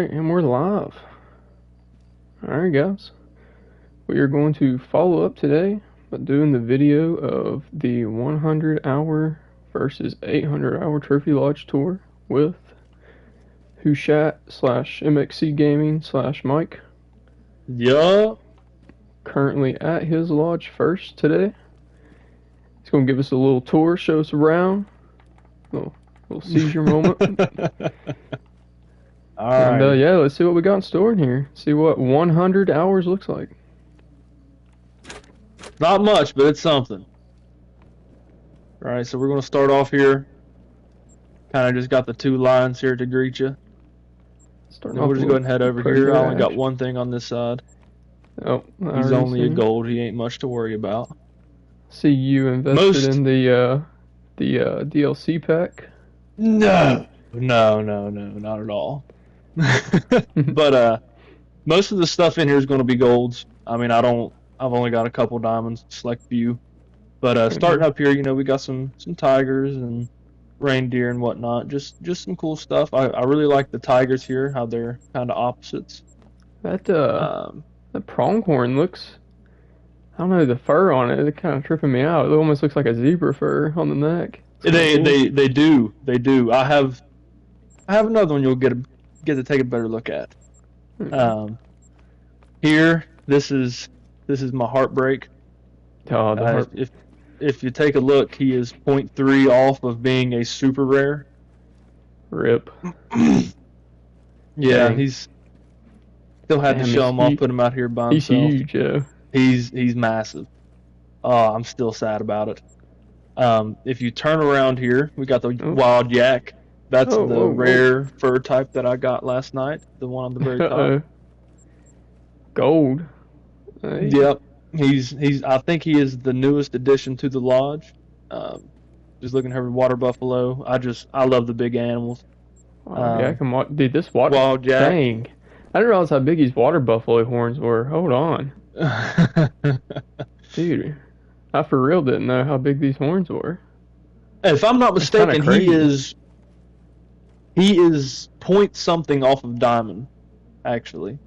Alright, and we're live. Alright, guys. We are going to follow up today by doing the video of the 100-hour versus 800-hour Trophy Lodge tour with Hushat / MXC Gaming / Mike. Yup. Currently at his lodge first today. He's going to give us a little tour, show us around. Little seizure moment. Alright. And yeah, let's see what we got in store in here. See what 100 hours looks like. Not much, but it's something. Alright, so we're going to start off here. Kind of just got the two lines here to greet you. Starting Then we'll just go ahead and head over here. I only got action. one thing on this side. Oh, He's only a gold. He ain't much to worry about. See you invested in the DLC pack. No, not at all. But most of the stuff in here is going to be golds. I mean, I've only got a couple diamonds, select few. But starting up here, you know, we got some tigers and reindeer and whatnot. Just some cool stuff. I really like the tigers here, how they're kind of opposites. That pronghorn looks, I don't know, the fur on it kind of tripping me out. It almost looks like a zebra fur on the neck. They do. I have another one you'll get to take a better look at. Here, this is my heartbreak. Oh, the heart. If you take a look, he is 0.3 off of being a super rare. Rip. Yeah, Dang. he's still had to show him off, put him out here by He's himself. huge, yeah. He's massive. Oh, I'm still sad about it. If you turn around here, we got the wild yak. That's the rare fur type that I got last night. The one on the very top. Gold. Hey. Yep. I think he is the newest addition to the lodge. Just looking at water buffalo. I love the big animals. Dude, this wild yak. Dang. I didn't realize how big these water buffalo horns were. Hold on. Dude, I for real didn't know how big these horns were. If I'm not mistaken, he is point something off of diamond, actually.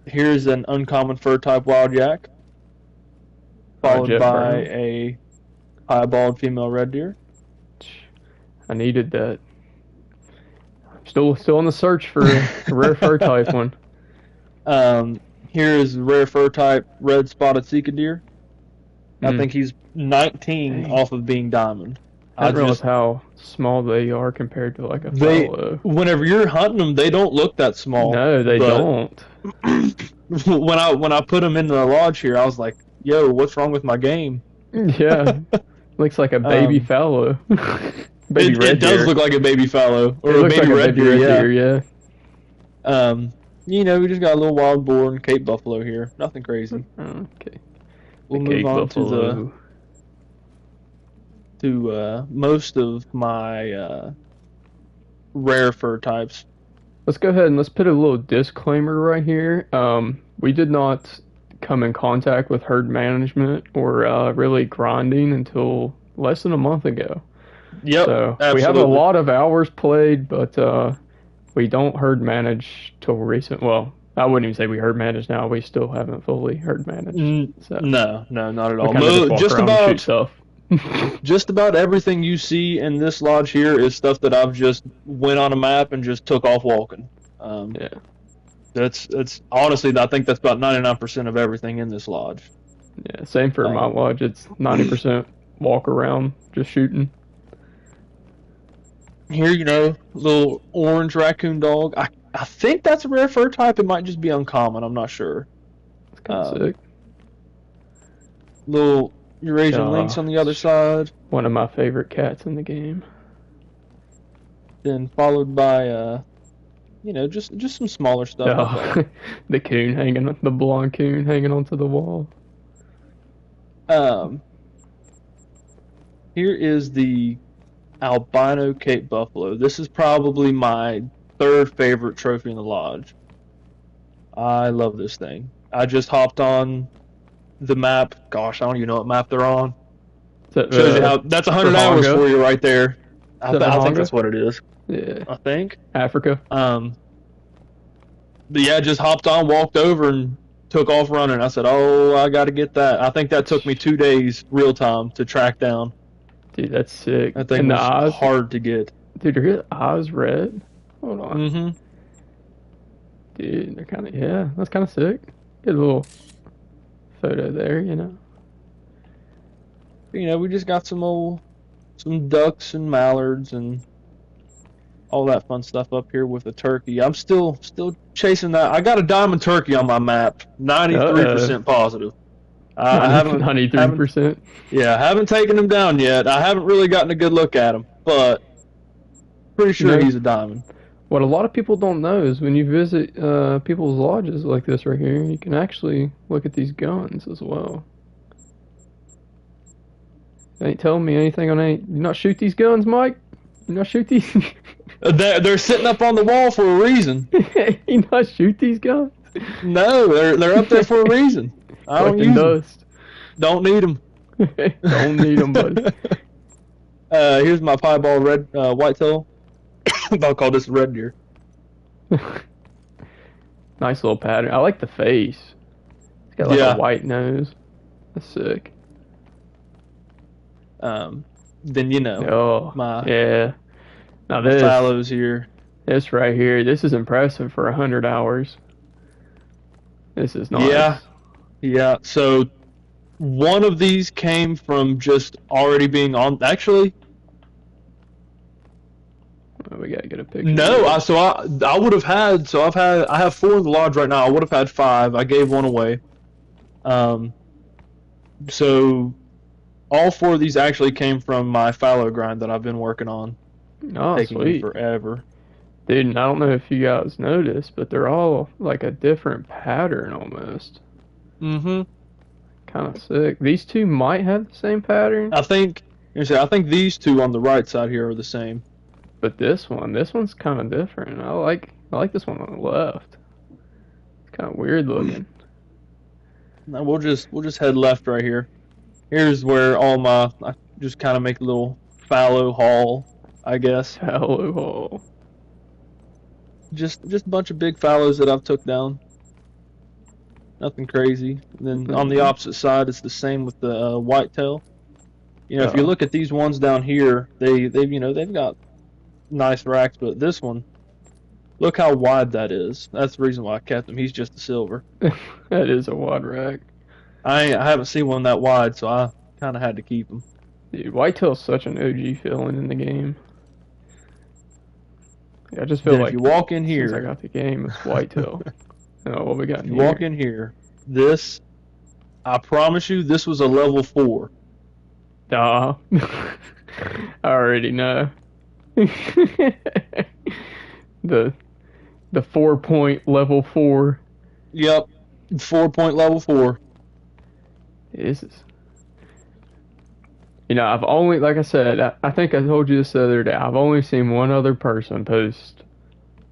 Here's an uncommon fur type wild yak, followed by a piebald female red deer. I needed that. Still on the search for a rare fur type one. Here is rare fur type red spotted Sika deer. I think he's 19 off of being diamond. I didn't realize how small they are compared to like a fallow. Whenever you're hunting them, they don't look that small. No, they don't. When I put them into the lodge here, I was like, "Yo, what's wrong with my game?" Yeah, looks like a baby fallow. It does look like a baby fallow or a baby red deer. Yeah. You know, we just got a little wild boar and Cape buffalo here. Nothing crazy. Okay. We'll move on to most of my rare fur types. Let's go ahead and let's put a little disclaimer right here. We did not come in contact with herd management or really grinding until less than a month ago. Yep, so absolutely. We have a lot of hours played, but we don't herd manage till recent. Well, I wouldn't even say we herd manage now. We still haven't fully herd managed. So no, not at all. Just about everything you see in this lodge here is stuff that I've just went on a map and just took off walking. Yeah. That's honestly, I think that's about 99% of everything in this lodge. Yeah, same for my lodge. It's 90% walk around, just shooting. Here, you know, little orange raccoon dog. I think that's a rare fur type. It might just be uncommon. I'm not sure. It's kind of sick. Little Eurasian lynx on the other side. One of my favorite cats in the game. Then followed by, you know, just some smaller stuff. The coon the blonde coon hanging onto the wall. Here is the albino Cape buffalo. This is probably my third favorite trophy in the lodge. I love this thing. I just hopped on the map. Gosh, I don't even know what map they're on. Shows you how that's 100 hours for you right there. I think that's what it is. Yeah. I think. Africa. But yeah, just hopped on, walked over, and took off running. I said, "Oh, I got to get that." I think that took me 2 days real time to track down. Dude, that's sick. That thing And the was eyes, hard to get. dude, are his eyes red? Hold on. Mm-hmm. Dude, they're kind of, yeah, that's kind of sick. Get a little photo there, you know. You know, we just got some ducks and mallards and all that fun stuff up here with the turkey. I'm still chasing that. I got a diamond turkey on my map, 93% positive. I haven't 93%. Yeah, I haven't taken him down yet. I haven't really gotten a good look at him, but pretty sure You know, he's a diamond. what a lot of people don't know is when you visit people's lodges like this right here, you can actually look at these guns as well. You ain't telling me anything on any. You not shoot these guns, Mike? You not shoot these? They're sitting up on the wall for a reason. You not shoot these guns? No, they're up there for a reason. I don't Collecting use them. dust. Don't need them. Don't need them, buddy. Here's my piebald red whitetail. I'll call this red deer. Nice little pattern. I like the face. It's got like a white nose. That's sick. Then you know. Oh, my yeah. Now this fallows here. This right here. This is impressive for 100 hours. This is nice. Yeah. So one of these came from just already being on. Actually, we gotta get a picture. No, I would have had. So I have 4 in the lodge right now. I would have had 5. I gave 1 away. So all 4 of these actually came from my fallow grind that I've been working on. Oh, taking sweet. me forever. Dude, and I don't know if you guys noticed, but they're all like a different pattern almost. Mm-hmm. Kind of sick. These 2 might have the same pattern. I think these 2 on the right side here are the same. But this one's kind of different. I like this one on the left. It's kind of weird looking. Now we'll just head left right here. Here's where I just kind of make a little fallow haul, I guess. Fallow haul. Just a bunch of big fallows that I've took down. Nothing crazy. And then on the opposite side, it's the same with the whitetail. You know, if you look at these ones down here, they've got nice racks, but this one, look how wide that is. That's the reason why I kept him. He's just a silver. That is a wide rack. I haven't seen one that wide, so I kind of had to keep him. Dude, whitetail's such an OG feeling in the game. I just feel like if you walk in here, since I got the game, it's whitetail. Oh, what we got? You walk in here. This, I promise you, this was a level 4. I already know. the 4-point level 4. Yep, 4-point level 4. This is. You know, I've only, like I said, I think I told you this the other day. I've only seen one other person post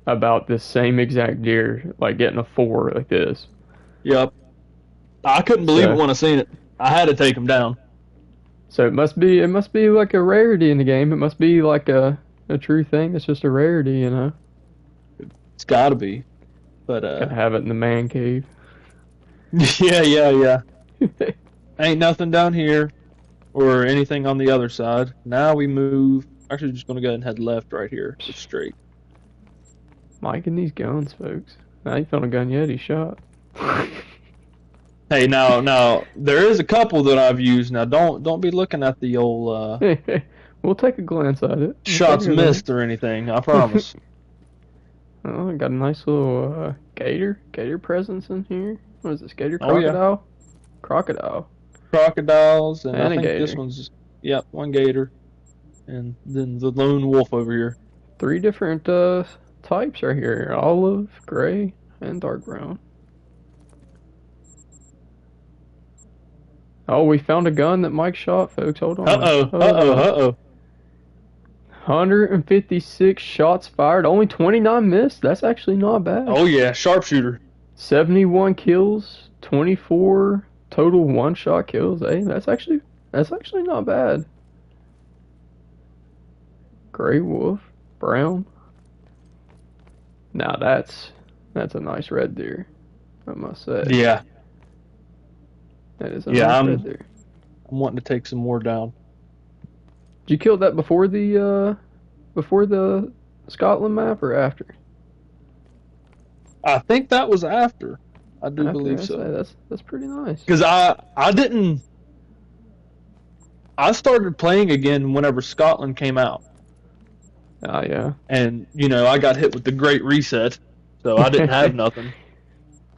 about this same exact deer, like getting a 4 like this. Yep. I couldn't believe it when I seen it. I had to take him down. So it must be like a rarity in the game. It must be like a true thing. It's just a rarity, you know. It's got to be. But gotta have it in the man cave. Yeah. Ain't nothing down here or anything on the other side. Now we move. Actually, just gonna go ahead and head left right here, just straight. Mike and these guns, folks. Now you found a gun yet? He shot. Hey, now there is a couple that I've used. Now don't be looking at the old we'll take a glance at it. Shots missed or anything. I promise. Oh, got a nice little gator presence in here. What is this? Gator crocodile? Oh, yeah. Crocodile. Crocodiles and I think gator. this one's one gator, and then the lone wolf over here. 3 different types right here: olive, gray, and dark brown. Oh, we found a gun that Mike shot, folks. Hold on. Uh oh. 156 shots fired, only 29 missed. That's actually not bad. Oh yeah, sharpshooter. 71 kills, 24 total one-shot kills. Hey, that's actually not bad. Gray wolf. Brown. Now that's a nice red deer, I must say. Yeah. That is a Yeah, nice I'm red deer. wanting to take some more down. Did you kill that before the Scotland map or after? I think that was after. I do After, believe I say so. that's pretty nice. Because I didn't. I started playing again whenever Scotland came out, Ah, yeah. and I got hit with the Great Reset, so I didn't have nothing.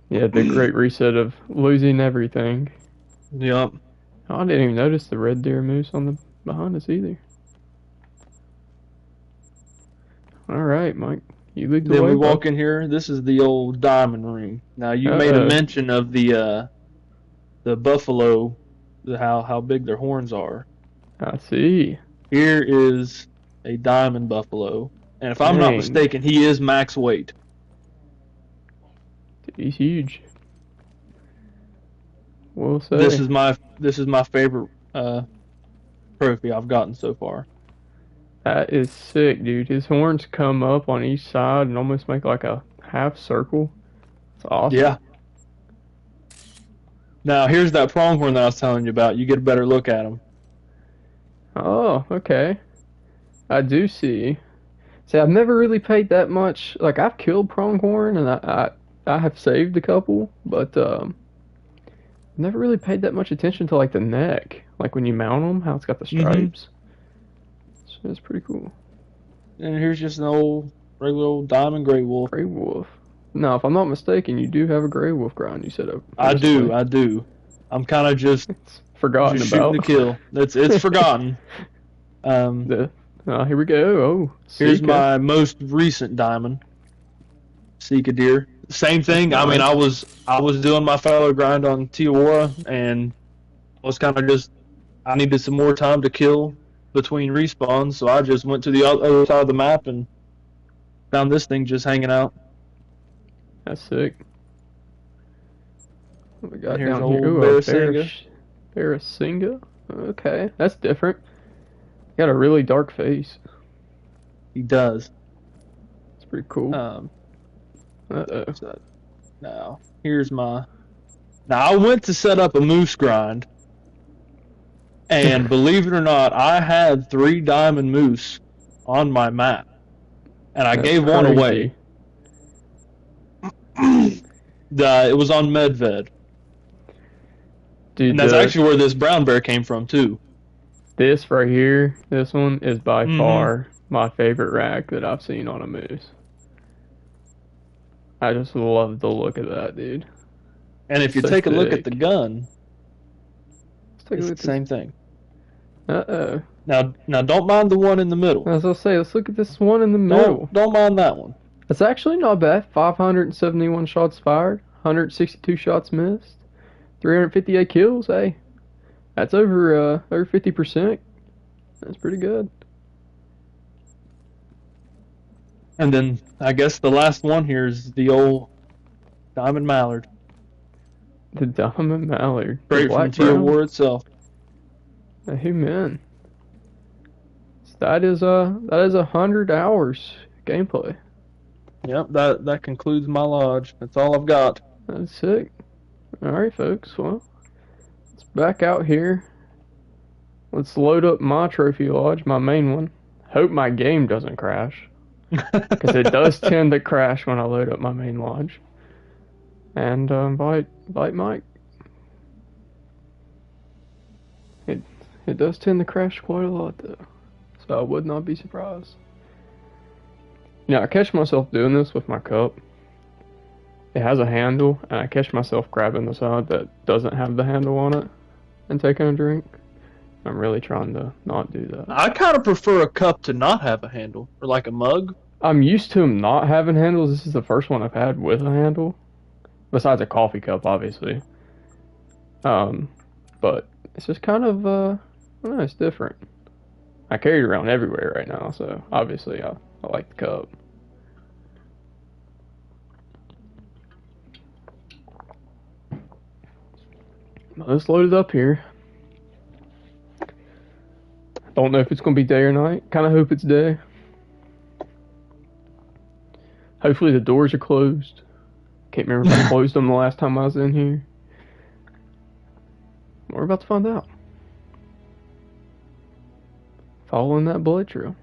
Yeah, the great reset of losing everything. Yep. Oh, I didn't even notice the red deer moose on the behind us either. All right, Mike, you lead the Then way. we walk bud. in here. This is the old diamond ring. Now you made a Uh-oh. mention of the buffalo, how big their horns are. I see. Here is a diamond buffalo, and if I'm not Dang, mistaken, he is max weight. he's huge. We'll say. This is my favorite trophy I've gotten so far. That is sick, dude. His horns come up on each side and almost make like a half circle. It's awesome. Yeah. Now here's that pronghorn that I was telling you about. You get a better look at him. Oh, okay. I do see. See, I've never really paid that much. Like, I've killed pronghorn and I have saved a couple, but never really paid that much attention to like the neck, like when you mount them, how it's got the stripes. So it's pretty cool. And here's just an regular old diamond gray wolf. Gray wolf. Now, if I'm not mistaken, you do have a gray wolf grind you set up. I do. I'm kind of just forgotten shooting about. to kill. It's forgotten. Here we go. Oh, here's Sika. my most recent diamond. Sika deer. Same thing. I mean, I was doing my fallow grind on Tijuana, and I was kind of just I needed some more time to kill between respawns, so I just went to the other side of the map and found this thing just hanging out. That's sick. What we got And here's down old here? Ooh, Barasinga. Barasinga. Okay, that's different. Got a really dark face. He does. It's pretty cool. Uh-oh. Now, here's my... Now, I went to set up a moose grind, and believe it or not, I had 3 diamond moose on my map, and I gave one away. It was on Medved. Dude, and that's actually where this brown bear came from, too. This right here, this one is by far my favorite rack that I've seen on a moose. I just love the look of that, dude. And if you take a look at the gun, it's the same thing. Uh-oh. Now don't mind the one in the middle. As I say, let's look at this one in the middle. Don't mind that one. It's actually not bad. 571 shots fired, 162 shots missed, 358 kills. Hey, that's over 50%. That's pretty good. And then I guess the last one here is the old diamond mallard. The diamond mallard. Straight from Tijuana itself. Amen. That is 100 hours gameplay. Yep, that concludes my lodge. That's all I've got. That's sick. Alright, folks. Well, let's back out here. Let's load up my trophy lodge, my main one. Hope my game doesn't crash. Because it does tend to crash when I load up my main lodge. And invite Mike. It does tend to crash quite a lot, though. So I would not be surprised. I catch myself doing this with my cup. It has a handle, and I catch myself grabbing the side that doesn't have the handle on it and taking a drink. I'm really trying to not do that. I kind of prefer a cup to not have a handle, or like a mug. I'm used to them not having handles. This is the first one I've had with a handle. Besides a coffee cup, obviously. But it's just kind of, I don't know, it's different. I carry it around everywhere right now, so obviously I like the cup. Let's load it up here. Don't know if it's going to be day or night. Kind of hope it's day. Hopefully the doors are closed. Can't remember if I closed them the last time I was in here. We're about to find out. Following that blood trail.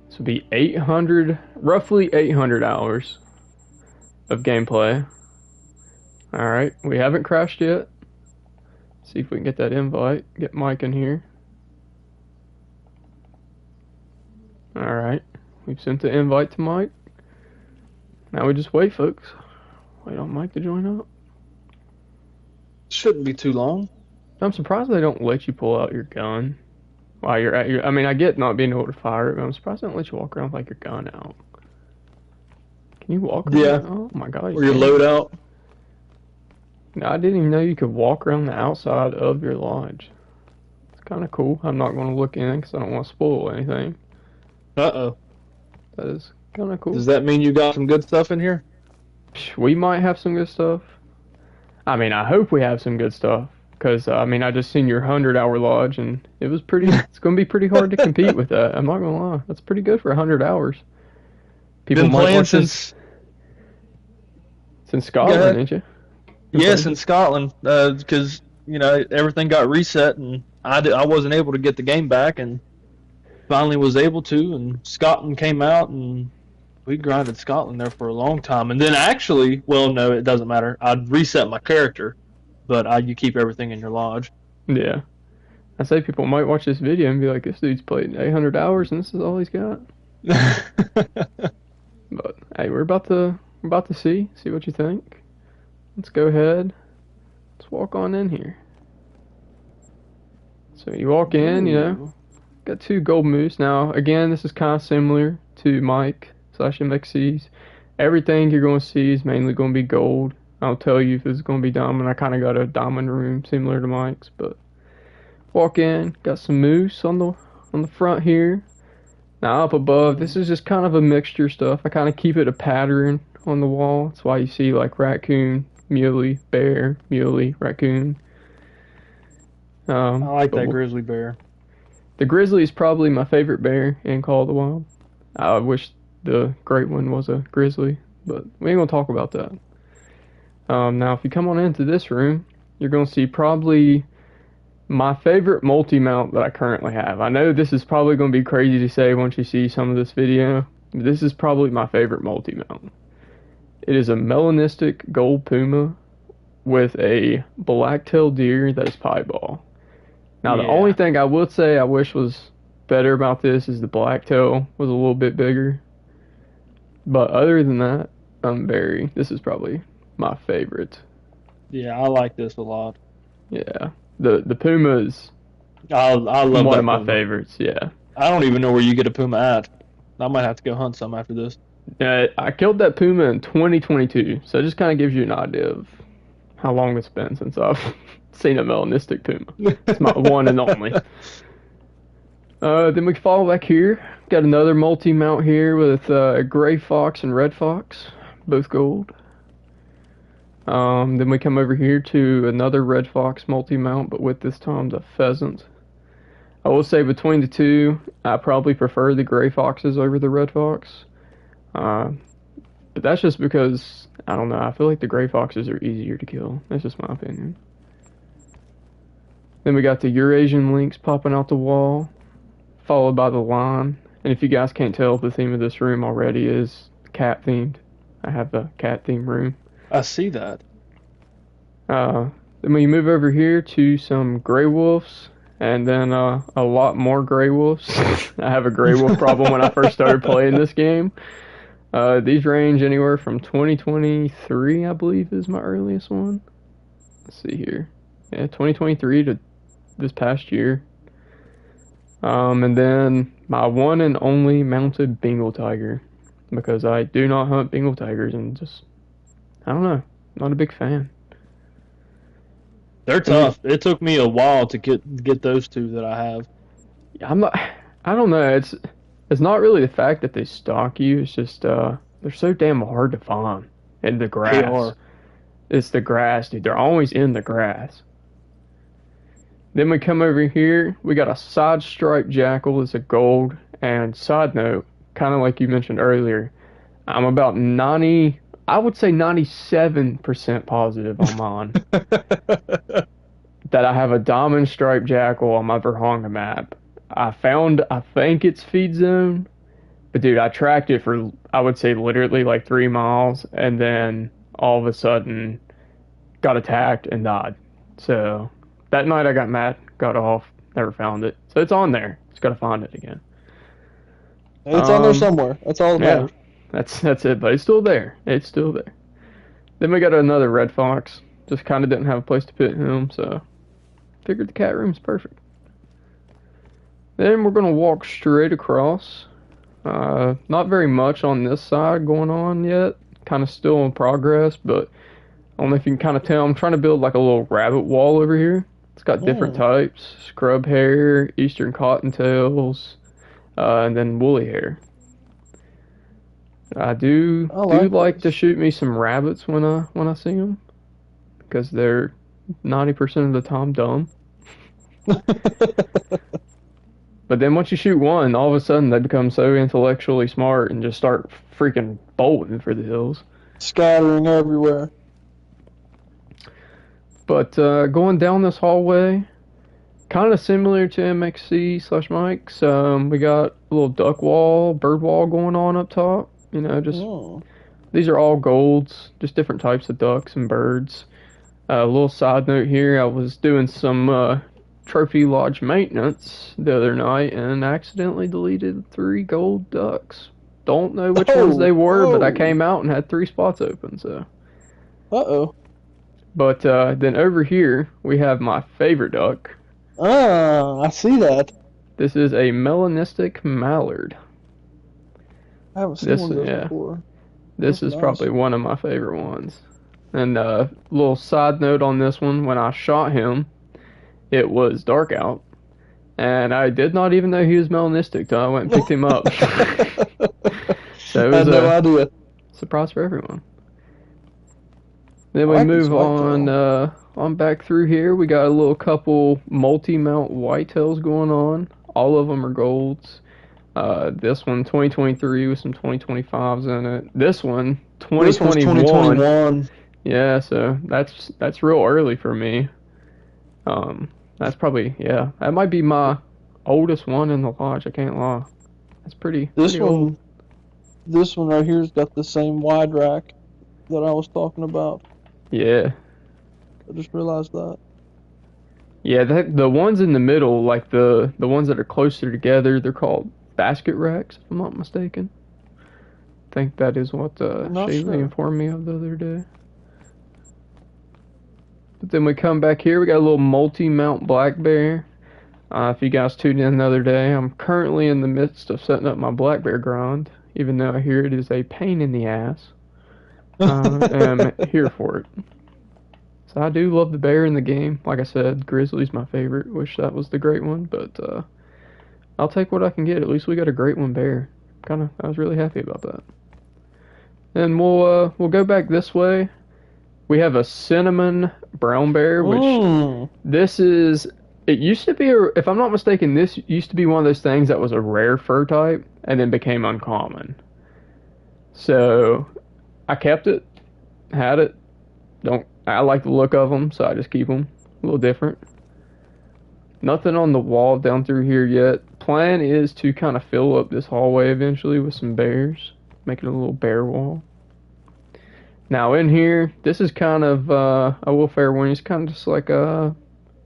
This will be roughly 800 hours of gameplay. Alright, we haven't crashed yet. See if we can get that invite. Get Mike in here. Alright, we've sent the invite to Mike. Now we just wait, folks. Wait on Mike to join up. Shouldn't be too long. I'm surprised they don't let you pull out your gun while you're at your... I mean, I get not being able to fire it, but I'm surprised they don't let you walk around with like your gun out. Can you walk around? Yeah. Oh my god. Or your loadout. No, I didn't even know you could walk around the outside of your lodge. It's kind of cool. I'm not going to look in because I don't want to spoil anything. Uh-oh. That is kind of cool. Does that mean you got some good stuff in here? We might have some good stuff. I mean, I hope we have some good stuff. Because, I mean, I just seen your 100-hour lodge, and it was pretty... It's going to be pretty hard to compete with that. I'm not going to lie. That's pretty good for 100 hours. People been playing since Scotland, didn't you? Yes, in Scotland, because you know everything got reset, and I wasn't able to get the game back, and finally was able to, and Scotland came out, and we grinded Scotland there for a long time, and then actually, well, no, it doesn't matter. I'd reset my character, but you keep everything in your lodge. Yeah, I say people might watch this video and be like, "This dude's played 800 hours, and this is all he's got." But hey, we're about to see what you think. Let's go ahead. Let's walk on in here. So you walk in, you know, got 2 gold moose. Now, again, this is kind of similar to Mike/MXC's. Everything you're going to see is mainly going to be gold. I'll tell you if it's going to be diamond. I kind of got a diamond room similar to Mike's, but walk in, got some moose on the front here. Now up above, this is just kind of a mixture stuff. I kind of keep it a pattern on the wall. That's why you see like raccoon, muley, bear, muley, raccoon. I like that grizzly bear. The grizzly is probably my favorite bear in Call of the Wild. I wish the great one was a grizzly, but we ain't gonna talk about that. Now if you come on into this room, you're gonna see probably my favorite multi-mount that I currently have. I know this is probably gonna be crazy to say once you see some of this video. This is probably my favorite multi-mount. It is a melanistic gold puma with a black-tailed deer that is pieball. Now, the only thing I would say I wish was better about this is the blacktail was a little bit bigger. But other than that, this is probably my favorite. Yeah, I like this a lot. Yeah. The puma is I love one of my puma. favorites, yeah. I don't even know where you get a puma at. I might have to go hunt some after this. I killed that puma in 2022, so it just kind of gives you an idea of how long it's been since I've seen a melanistic puma. It's my one and only. Then we follow back here. Got another multi-mount here with a gray fox and red fox, both gold. Then we come over here to another red fox multi-mount, but with this time the pheasant. I will say between the two, I probably prefer the gray foxes over the red fox. But that's just because, I don't know, I feel like the gray foxes are easier to kill. That's just my opinion. Then we got the Eurasian lynx popping out the wall, followed by the lion. And if you guys can't tell, the theme of this room already is cat themed. I have the cat themed room. I see that. Then we move over here to some gray wolves, and then a lot more gray wolves. I have a gray wolf problem when I first started playing this game. These range anywhere from 2023, I believe, is my earliest one. Let's see here. Yeah, 2023 to this past year. And then my one and only mounted Bengal tiger, because I do not hunt Bengal tigers and just, I don't know, not a big fan. They're tough. It took me a while to get those two that I have. I don't know. It's not really the fact that they stalk you. It's just they're so damn hard to find in the grass. They are. It's the grass, dude. They're always in the grass. Then we come over here. We got a side stripe jackal. It's a gold, And side note, kind of like you mentioned earlier, I'm about 90, I would say 97% positive on mine that I have a diamond striped jackal on my Verhonga map. I think it's feed zone, but dude, I tracked it for, I would say literally like 3 miles, and then all of a sudden got attacked and died. So that night I got mad, got off, never found it. So it's on there. Just gotta find it again. It's on there somewhere. That's all that Yeah, matters. that's it. But it's still there. It's still there. Then we got another red fox. Just kind of didn't have a place to put him, so figured the cat room's perfect. Then we're gonna walk straight across. Not very much on this side going on yet. Kind of still in progress, but I don't know if you can kind of tell. I'm trying to build like a little rabbit wall over here. It's got different types: scrub hair, eastern cottontails, and then woolly hair. I do like to shoot me some rabbits when I see them, because they're 90% of the time dumb. But then once you shoot one, all of a sudden they become so intellectually smart and just start freaking bolting for the hills. Scattering everywhere. But going down this hallway, kind of similar to MXC/Mike's, we got a little duck wall, bird wall going on up top. You know, just these are all golds, just different types of ducks and birds. A little side note here, I was doing some trophy lodge maintenance the other night and accidentally deleted 3 gold ducks. Don't know which ones they were, but I came out and had 3 spots open, so. But then over here, we have my favorite duck. I see that. This is a melanistic mallard. I haven't seen one of those before. This is probably one of my favorite ones. And a little side note on this one, when I shot him, it was dark out, and I did not even know he was melanistic till I went and picked him up. So it was I had no idea. Surprise for everyone. Then we move on back through here. We got a little couple multi-mount whitetails going on. All of them are golds. This one 2023 with some 2025s in it. This one 2021. Yeah, so that's real early for me. That's probably, that might be my oldest one in the lodge, I can't lie. That's pretty old. This one right here's got the same wide rack that I was talking about. Yeah. I just realized that. Yeah, the ones in the middle, like the ones that are closer together, they're called basket racks, if I'm not mistaken. I think that is what Shaylee informed me of the other day. But then we come back here, we got a little multi-mount black bear. If you guys tuned in the other day, I'm currently in the midst of setting up my black bear grind, even though I hear it is a pain in the ass. I'm here for it. So I do love the bear in the game. Like I said, grizzly's my favorite. Wish that was the great one, but I'll take what I can get. At least we got a great one bear. I was really happy about that. And we'll go back this way. We have a cinnamon brown bear, which it used to be, if I'm not mistaken, this used to be one of those things that was a rare fur type and then became uncommon. So I kept it, had it. I like the look of them, so I just keep them. A little different. Nothing on the wall down through here yet. Plan is to kind of fill up this hallway eventually with some bears, make it a little bear wall. Now in here, this is kind of, I will fair warning, it's kind of just like I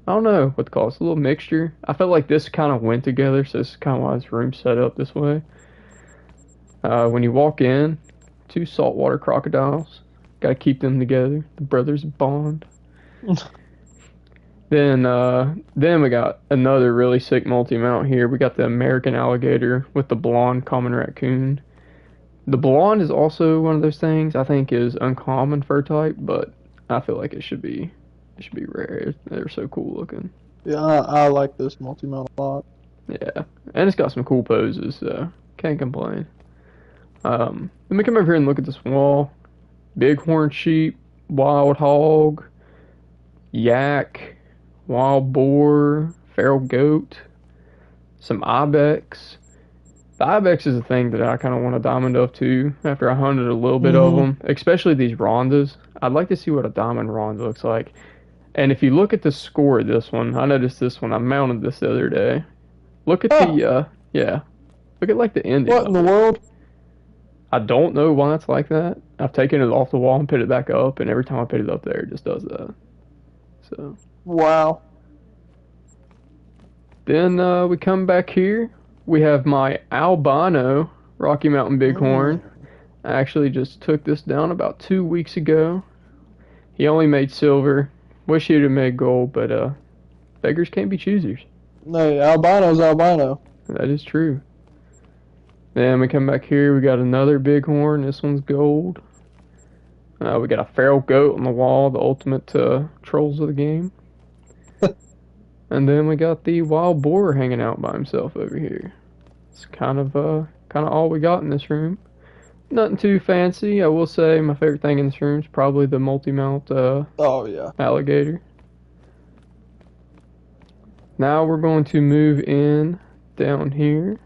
don't know what to call it. It's a little mixture. I felt like this kind of went together, so this is kind of why this room's set up this way. When you walk in, 2 saltwater crocodiles. Gotta keep them together. The brothers bond. Then we got another really sick multi-mount here. We got the American alligator with the blonde common raccoon. The blonde is also one of those things I think is uncommon fur type, but I feel like it should be rare. They're so cool looking. Yeah, I like this multi-mount a lot. Yeah, and it's got some cool poses, so can't complain. Let me come over here and look at this wall. Bighorn sheep, wild hog, yak, wild boar, feral goat, some ibex. The ibex is a thing that I kind of want a diamond of too. After I hunted a little bit of them, especially these rondas, I'd like to see what a diamond ronda looks like. And if you look at the score of this one, I noticed this one. I mounted this the other day. Look at the yeah. Look at like the ending. What in the world? I don't know why it's like that. I've taken it off the wall and put it back up, and every time I put it up there, it just does that. So. Wow. Then we come back here. We have my albino Rocky Mountain Bighorn. I actually just took this down about 2 weeks ago. He only made silver. Wish he'd have made gold, but beggars can't be choosers. No, albino's albino. That is true. Then we come back here. We got another bighorn. This one's gold. We got a feral goat on the wall, the ultimate trolls of the game. And then we got the wild boar hanging out by himself over here. It's kind of all we got in this room. Nothing too fancy. I will say my favorite thing in this room is probably the multi-mount oh yeah, alligator. Now we're going to move in down here.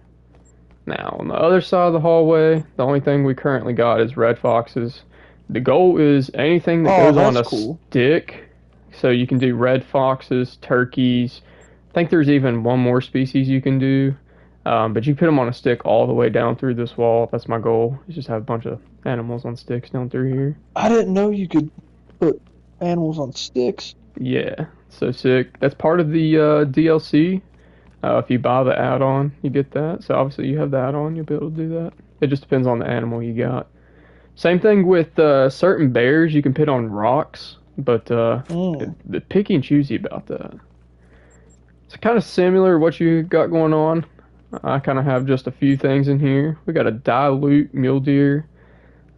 Now on the other side of the hallway, the only thing we currently got is red foxes. The goal is anything that goes on a stick. So you can do red foxes, turkeys. I think there's even one more species you can do. But you put them on a stick all the way down through this wall. That's my goal. You just have a bunch of animals on sticks down through here. I didn't know you could put animals on sticks. Yeah, so sick. That's part of the DLC. If you buy the add-on, you get that. So obviously you have the add-on, you'll be able to do that. It just depends on the animal you got. Same thing with certain bears you can put on rocks. But the picky and choosy about that. It's kind of similar to what you got going on. I kind of have just a few things in here. We got a dilute mule deer.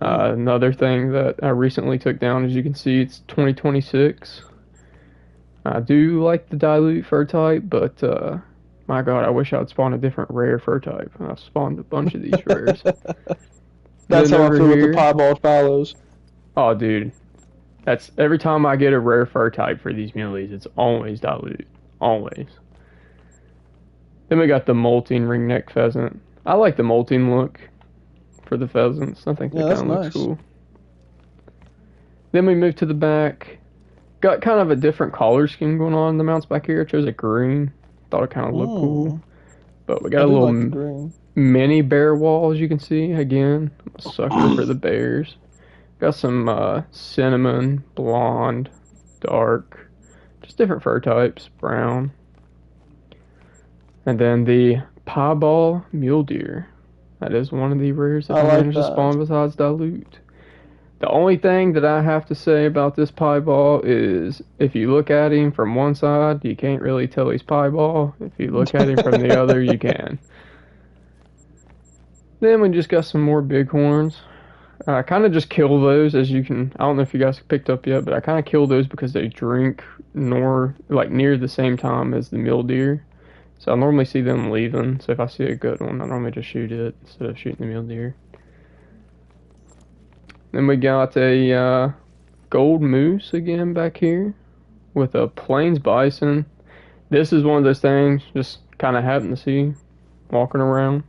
Another thing that I recently took down, as you can see, it's 2026. I do like the dilute fur type, but my God, I wish I would spawn a different rare fur type. I've spawned a bunch of these rares. That's how I feel with the piebald fallows. Oh, dude. That's every time I get a rare fur type for these muleys, it's always dilute. Always. Then we got the molting ringneck pheasant. I like the molting look for the pheasants. I think that kind of looks cool. Then we move to the back. Got kind of a different color scheme going on in the mounts back here. I chose a green. Thought it kind of looked cool. But we got a little mini bear wall, as you can see. Again, I'm a sucker for the bears. Got some cinnamon, blonde, dark, just different fur types, brown. And then the piebald mule deer. That is one of the rares that I managed to spawn besides dilute. The only thing that I have to say about this piebald is if you look at him from one side, you can't really tell he's piebald. If you look at him from the other, you can. Then we just got some more bighorns. I kind of just kill those, as you can. I don't know if you guys picked up yet, but I kind of kill those because they drink near the same time as the mule deer. So I normally see them leaving. So if I see a good one, I normally just shoot it instead of shooting the mule deer. Then we got a gold moose again back here with a plains bison. This is one of those things just kind of happened to see walking around.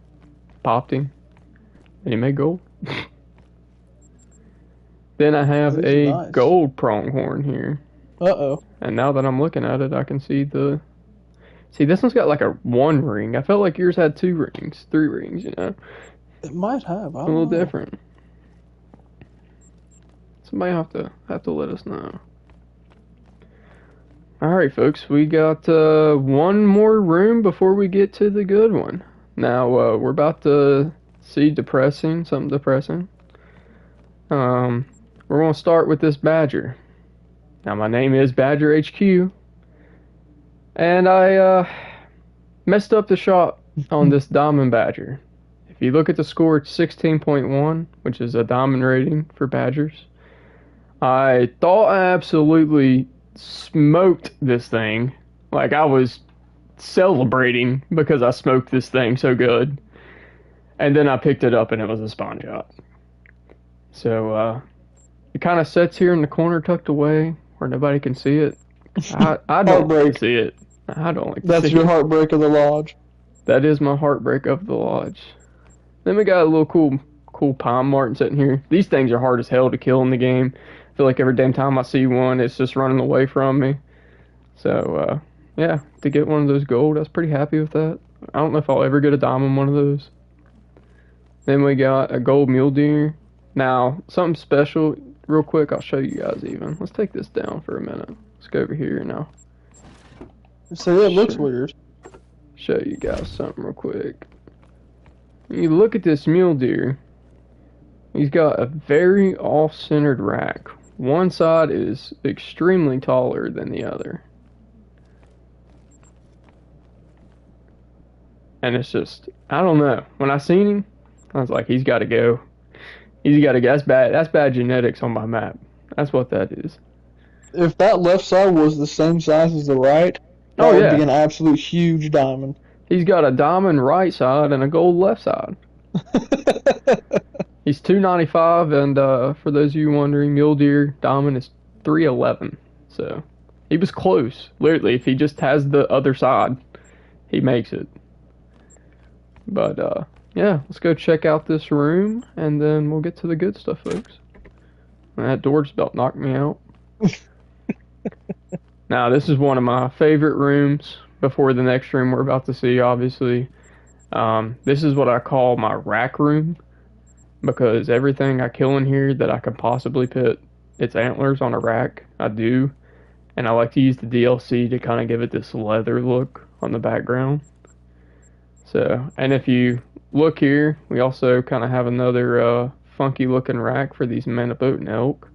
Popped him, and he made gold. Then I have a gold pronghorn here. Uh-oh. And now that I'm looking at it, I can see See, this one's got like a 1 ring. I felt like yours had 2 rings, 3 rings, you know? It might have. It's a little different. Somebody have to let us know. Alright, folks, we got one more room before we get to the good one. Now, we're about to see something depressing. We're going to start with this badger. Now, my name is Badger HQ. And I messed up the shot on this diamond badger. If you look at the score, it's 16.1, which is a diamond rating for badgers. I thought I absolutely smoked this thing. Like, I was celebrating because I smoked this thing so good. And then I picked it up and it was a spawn shot. So, it kind of sits here in the corner tucked away where nobody can see it. I don't like to see it. I don't like to see it. That's your heartbreak of the lodge. That is my heartbreak of the lodge. Then we got a little cool palm martin sitting here. These things are hard as hell to kill in the game. I feel like every damn time I see one, it's just running away from me. So, yeah, to get one of those gold, I was pretty happy with that. I don't know if I'll ever get a diamond one of those. Then we got a gold mule deer. Now, something special, real quick, I'll show you guys even. Let's take this down for a minute. Let's go over here now. So it looks weird. Show you guys something real quick. When you look at this mule deer, he's got a very off-centered rack. One side is extremely taller than the other. And it's just, I don't know. When I seen him, I was like, he's got to go. He's got to go. That's bad. That's bad genetics on my map. That's what that is. If that left side was the same size as the right, that would be an absolute huge diamond. He's got a diamond right side and a gold left side. He's 295, and for those of you wondering, mule deer diamond is 311. So he was close. Literally, if he just has the other side, he makes it. But yeah, let's go check out this room, and then we'll get to the good stuff, folks. And that door just about knocked me out. Now, this is one of my favorite rooms before the next room we're about to see, obviously. This is what I call my rack room, because everything I kill in here that I could possibly put its antlers on a rack, I do. And I like to use the DLC to kind of give it this leather look on the background. So, and if you look here, we also kind of have another funky looking rack for these Maniboat and elk.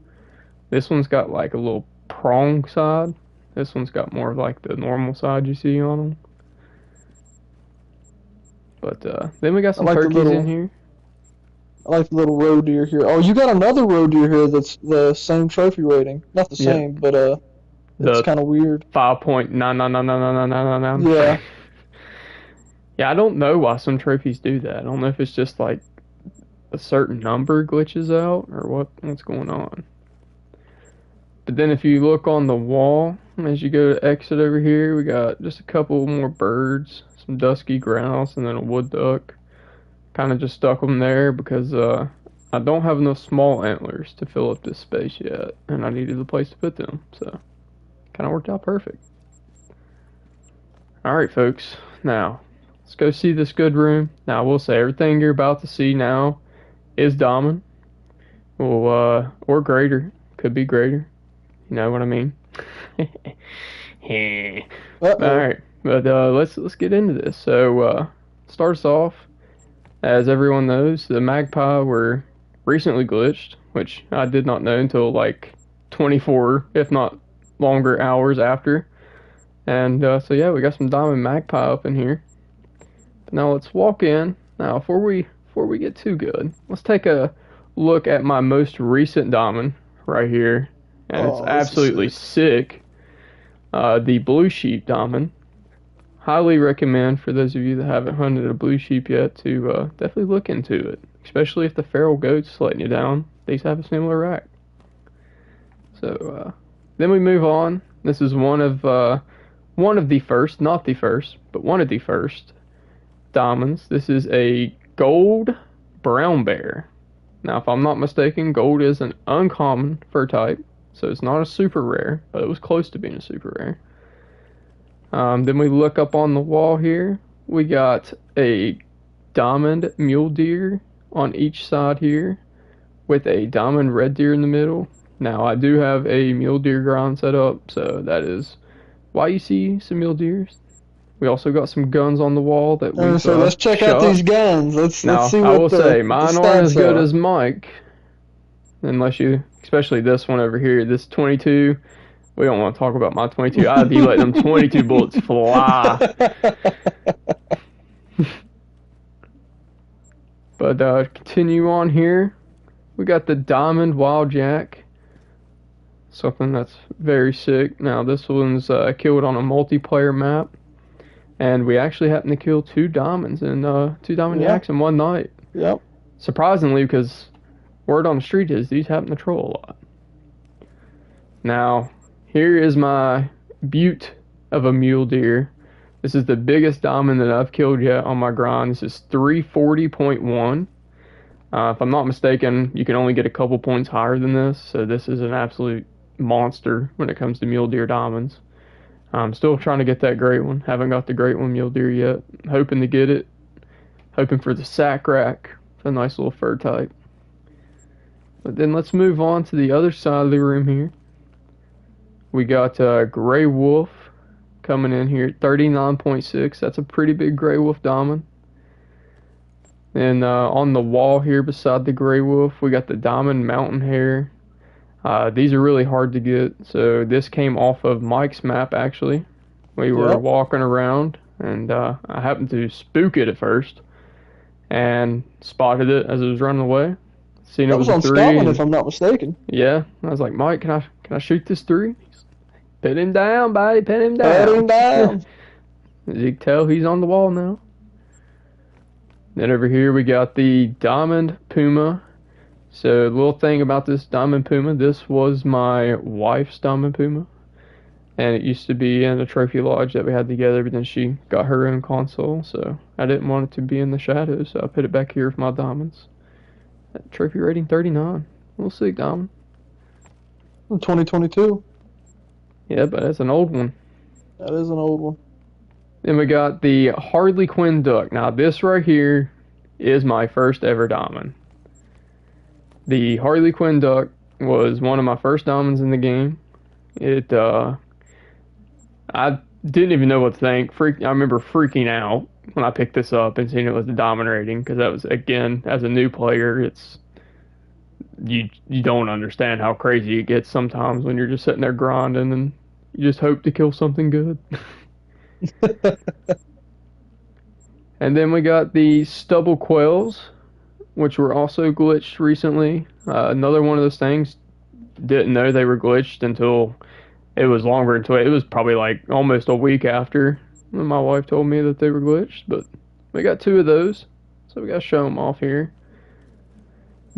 This one's got like a little prong side. This one's got more of like the normal side you see on them. But then we got some turkeys in here. I like the little roe deer here. Oh, you got another roe deer here that's the same trophy rating. Not the same, but it's kind of weird. 5.9999999. Yeah. Yeah, I don't know why some trophies do that. I don't know if it's just like a certain number glitches out or what's going on. But then if you look on the wall, as you go to exit over here, we got just a couple more birds, some dusky grouse, and then a wood duck. Kind of just stuck them there because I don't have enough small antlers to fill up this space yet, and I needed a place to put them, so kind of worked out perfect. Alright, folks, now let's go see this good room. Now, I will say everything you're about to see now is diamond, well, or greater. Could be greater. You know what I mean? Alright, but let's get into this. So, starts off, as everyone knows, the magpie were recently glitched, which I did not know until like 24, if not longer, hours after. And so yeah, we got some diamond magpie up in here. But now let's walk in. Now, before we get too good, let's take a look at my most recent diamond right here. And it's absolutely sick. The blue sheep diamond. Highly recommend for those of you that haven't hunted a blue sheep yet to definitely look into it. Especially if the feral goat's letting you down. These have a similar rack. So then we move on. This is one of the first, not the first, but one of the first diamonds. This is a gold brown bear. Now, if I'm not mistaken, gold is an uncommon fur type. So it's not a super rare, but it was close to being a super rare. Then we look up on the wall here. We got a diamond mule deer on each side here with a diamond red deer in the middle. Now, I do have a mule deer ground set up, so that is why you see some mule deers. We also got some guns on the wall that we so let's check out these guns. Let's see what I will say, mine aren't as good as Mike. Unless you, especially this one over here, this 22. We don't want to talk about my 22. I'd be letting them 22 bullets fly. But continue on here. We got the Diamond Wild Jack. Something that's very sick. Now, this one's killed on a multiplayer map. And we actually happened to kill two diamonds and two diamond yaks in one night. Yep. Surprisingly, because word on the street is these happen to troll a lot. Now, here is my butte of a mule deer. This is the biggest diamond that I've killed yet on my grind. This is 340.1. If I'm not mistaken, you can only get a couple points higher than this, so this is an absolute monster when it comes to mule deer diamonds. I'm still trying to get that great one. Haven't got the great one mule deer yet. Hoping to get it. Hoping for the sack rack. It's a nice little fur type. But then let's move on to the other side of the room here. We got Gray Wolf coming in here at 39.6. That's a pretty big Gray Wolf diamond. And on the wall here beside the Gray Wolf, we got the Diamond Mountain Hare. These are really hard to get. So this came off of Mike's map, actually. We were walking around, and I happened to spook it at first and spotted it as it was running away. Seen that it was a on three. Scotland, if I'm not mistaken. Yeah, I was like, Mike, can I shoot this three? Pin him down, buddy. Pin him down. Pin him down. As you can tell, he's on the wall now. Then over here we got the Diamond Puma. So the little thing about this Diamond Puma, this was my wife's Diamond Puma. And it used to be in a trophy lodge that we had together, but then she got her own console, so I didn't want it to be in the shadows, so I put it back here with my diamonds. Trophy rating 39. We'll see, diamond. 2022. Yeah, but that's an old one. That is an old one. Then we got the Harley Quinn duck. Now this right here is my first ever diamond. The Harley Quinn duck was one of my first diamonds in the game. I didn't even know what to think. I remember freaking out when I picked this up and seeing it was the diamond rating, because that was, again, as a new player, it's you don't understand how crazy it gets sometimes when you're just sitting there grinding and you just hope to kill something good. And then we got the stubble quails, which were also glitched recently. Another one of those things, didn't know they were glitched until it was longer into it. It was probably like almost a week after when my wife told me that they were glitched, but we got two of those, so we got to show them off here.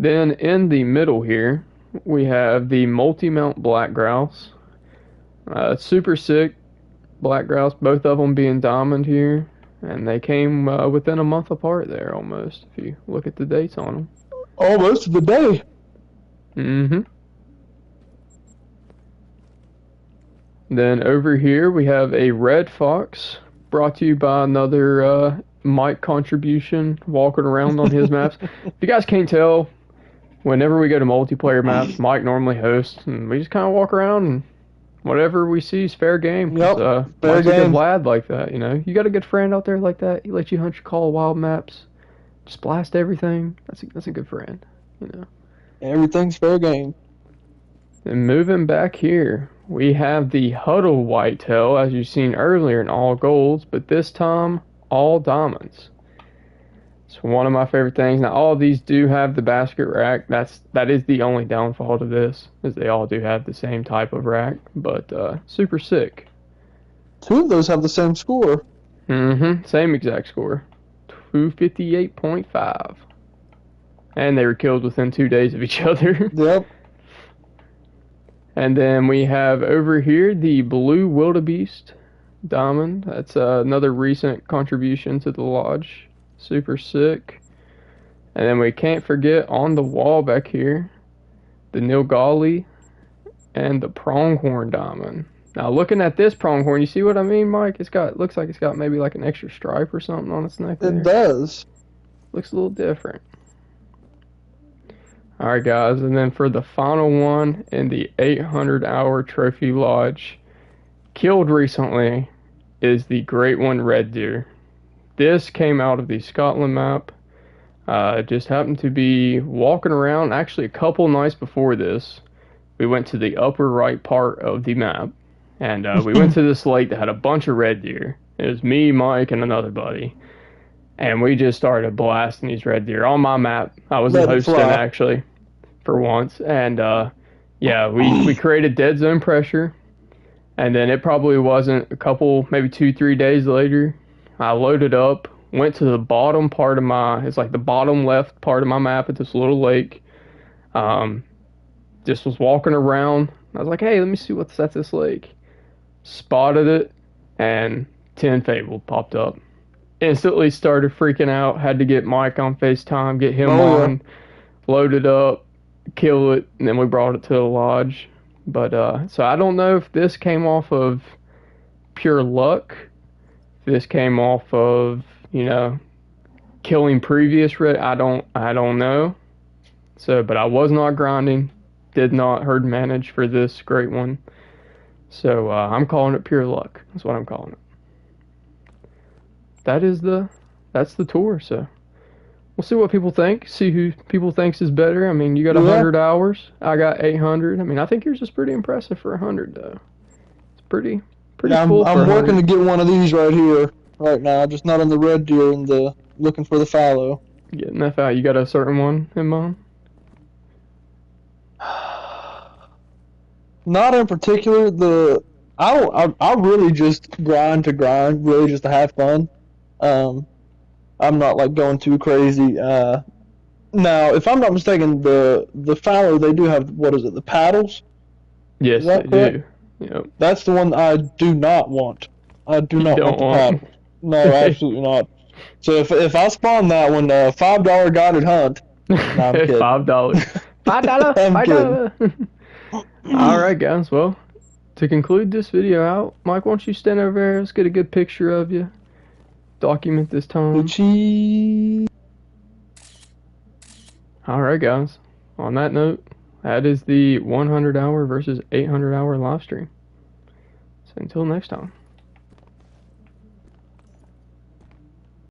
Then in the middle here, we have the multi-mount black grouse. Super sick black grouse, both of them being diamond here, and they came within a month apart there almost, if you look at the dates on them. Almost the day. Mm-hmm. Then over here we have a red fox, brought to you by another Mike contribution, walking around on his maps. If you guys can't tell, whenever we go to multiplayer maps, Mike normally hosts, and we just kind of walk around, and whatever we see is fair game. Yep, fair Mike's game. a good lad like that, you know. You got a good friend out there like that. He lets you hunt your Call of Wild maps, just blast everything. That's a good friend, you know. Everything's fair game. And moving back here, we have the Huddle Whitetail, as you've seen earlier, in all golds, but this time, all diamonds. It's one of my favorite things. Now, all of these do have the basket rack. That is the only downfall to this, is they all do have the same type of rack, but super sick. Two of those have the same score. Mm-hmm. Same exact score. 258.5. And they were killed within 2 days of each other. Yep. And then we have over here the Blue Wildebeest diamond. That's another recent contribution to the lodge. Super sick. And then we can't forget on the wall back here, the Nilgali and the pronghorn diamond. Now looking at this pronghorn, you see what I mean, Mike? Looks like it's got maybe like an extra stripe or something on its neck there. It does. Looks a little different. Alright guys, and then for the final one in the 800-hour trophy lodge, killed recently, is the Great One Red Deer. This came out of the Scotland map. Just happened to be walking around, actually a couple nights before this. We went to the upper right part of the map, and we went to this lake that had a bunch of red deer. It was me, Mike, and another buddy. And we just started blasting these red deer on my map. I wasn't hosting, actually, for once. And yeah, we created dead zone pressure. And then it probably wasn't a couple, maybe 2-3 days later, I loaded up, went to the bottom part of it's like the bottom left part of my map at this little lake. Just was walking around. I was like, hey, let me see what's at this lake. Spotted it, and 10 Fable popped up. Instantly started freaking out. Had to get Mike on FaceTime, get him on, load it up, kill it, and then we brought it to the lodge. But so I don't know if this came off of pure luck. If this came off of, you know, killing previous red. I don't know. So, but I was not grinding. Did not herd manage for this great one. So I'm calling it pure luck. That's what I'm calling it. That's the tour. So we'll see what people think. See who people thinks is better. I mean, you got 100 hours. I got 800. I mean, I think yours is pretty impressive for 100 though. It's pretty cool. I'm working to get one of these right here right now. Just not on the red deer and the looking for the fallow. Getting that fallow. You got a certain one in mind? Not in particular. I really just grind to grind, really just to have fun. I'm not like going too crazy. Now, if I'm not mistaken, the fallow, they do have, what is it, the paddles? Yes, they do. Yep. That's the one I do not want. I do not want the paddle. No, absolutely not. So if I spawn that one, $5 guided hunt. No, I'm kidding. $5. $5. All right, guys. Well, to conclude this video out, Mike, why don't you stand over there? Let's get a good picture of you. Document this time. All right, guys. On that note, that is the 100-hour versus 800-hour live stream. So until next time.